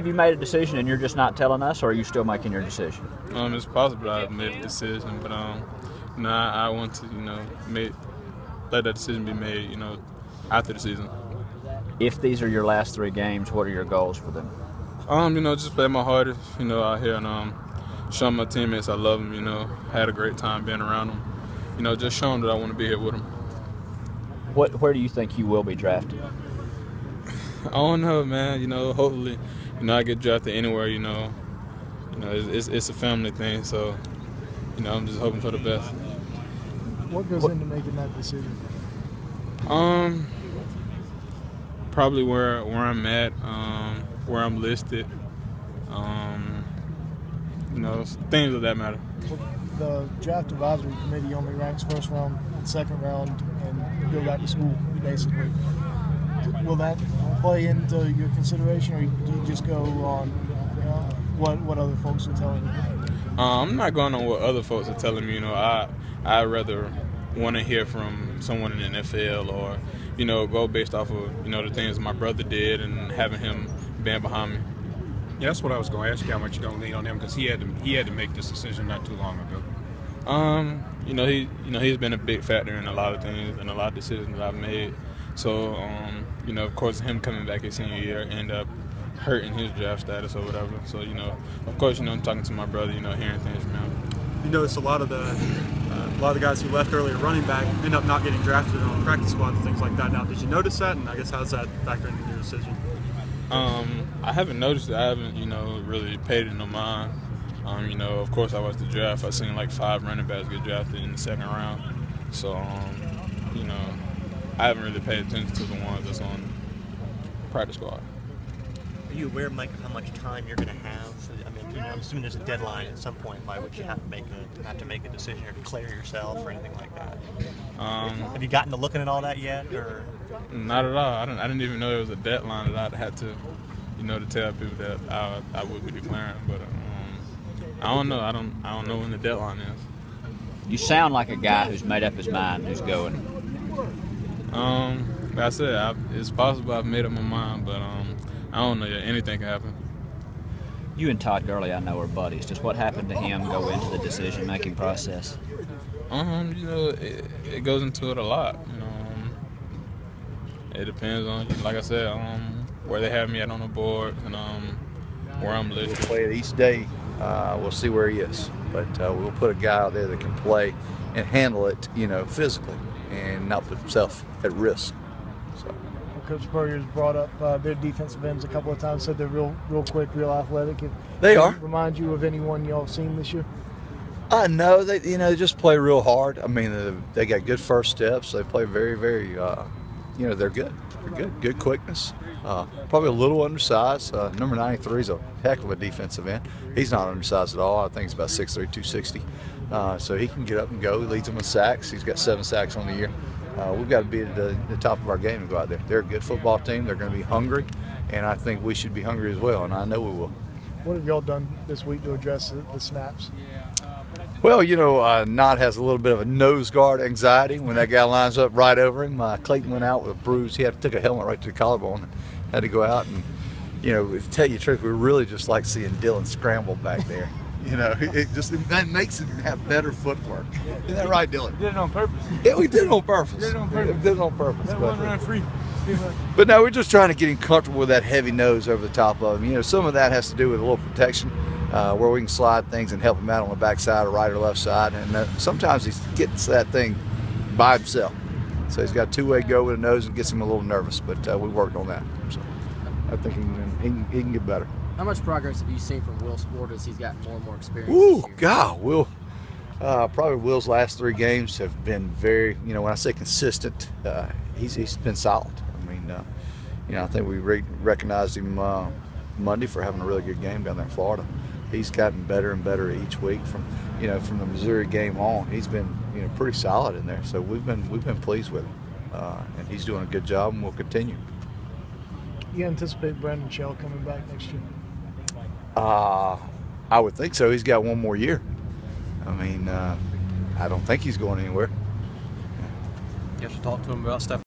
Have you made a decision and you're just not telling us, or are you still making your decision? It's possible I've made a decision, but I want to, let that decision be made, after the season. If these are your last 3 games, what are your goals for them? Just play my hardest, out here and show my teammates I love them, had a great time being around them. Just show them that I want to be here with them. Where do you think you will be drafted? I don't know, man. Hopefully, I get drafted anywhere, it's a family thing, so, I'm just hoping for the best. What goes into making that decision? Probably where I'm at, where I'm listed, things of that matter. The draft advisory committee only ranks first round and second round and go back to school, basically. Will that play into your consideration, or do you just go on what other folks are telling you? I'm not going on what other folks are telling me. I'd rather want to hear from someone in the NFL, or go based off of the things my brother did and having him being behind me. Yeah, that's what I was going to ask you, how much you don't lean on him, because he had to make this decision not too long ago. He's been a big factor in a lot of things and a lot of decisions that I've made. So, of course, him coming back his senior year ended up hurting his draft status or whatever. So, of course, I'm talking to my brother, hearing things from him. You notice a lot of the guys who left earlier running back end up not getting drafted on practice squads and things like that. Now, did you notice that? And I guess how does that factor into your decision? I haven't noticed it. I haven't, really paid it no mind. Of course, I watched the draft. I've seen like 5 running backs get drafted in the second round. So, I haven't really paid attention to the ones that's on practice squad. Are you aware, Mike, of how much time you're going to have? I'm assuming there's a deadline at some point by which you have to make a decision or declare yourself or anything like that. Have you gotten to looking at all that yet, or? Not at all. I didn't even know there was a deadline that I'd had to, to tell people that I would be declaring. But I don't know. I don't know when the deadline is. You sound like a guy who's made up his mind, who's going. Like I said, it's possible I've made up my mind, but I don't know yet. Anything can happen. You and Todd Gurley, I know, are buddies. Does what happened to him go into the decision-making process? It goes into it a lot. It depends on, like I said, where they have me at on the board and where I'm listed. We'll play it each day. We'll see where he is, but we'll put a guy out there that can play and handle it, physically, and not put himself at risk. So. Coach Spurrier's brought up their defensive ends a couple of times. Said they're real quick, real athletic. They are. Remind you of anyone y'all have seen this year? No, they just play real hard. I mean, they got good first steps. They play very, very. They're good. They're good. Good quickness. Probably a little undersized. Number 93 is a heck of a defensive end. He's not undersized at all. I think he's about 6'3", 260. So he can get up and go. He leads them with sacks. He's got 7 sacks on the year. We've got to be at the top of our game to go out there. They're a good football team. They're going to be hungry, and I think we should be hungry as well, and I know we will. What have y'all done this week to address the snaps? Well, Knott has a little bit of a nose guard anxiety when that guy lines up right over him. Clayton went out with a bruise. He had to take a helmet right to the collarbone and had to go out. And, to tell you the truth, we really just like seeing Dylan scramble back there. That makes him have better footwork. Isn't that right, Dylan? We did it on purpose. Yeah, we did it on purpose. We did it on purpose. That one run free. But no, we're just trying to get him comfortable with that heavy nose over the top of him. Some of that has to do with a little protection, where we can slide things and help him out on the backside or right or left side. And sometimes he gets that thing by himself. So he's got a two-way go with the nose and gets him a little nervous. But we worked on that. So I think he can get better. How much progress have you seen from Will Sport as he's gotten more and more experience? Ooh, God, Will. Probably Will's last 3 games have been very, when I say consistent, he's been solid. I mean, I think we recognized him Monday for having a really good game down there in Florida. He's gotten better and better each week from the Missouri game on. He's been, pretty solid in there. So we've been pleased with him, and he's doing a good job, and we'll continue. You anticipate Brandon Shell coming back next year? I would think so. He's got 1 more year. I mean, I don't think he's going anywhere. You have to talk to him about stuff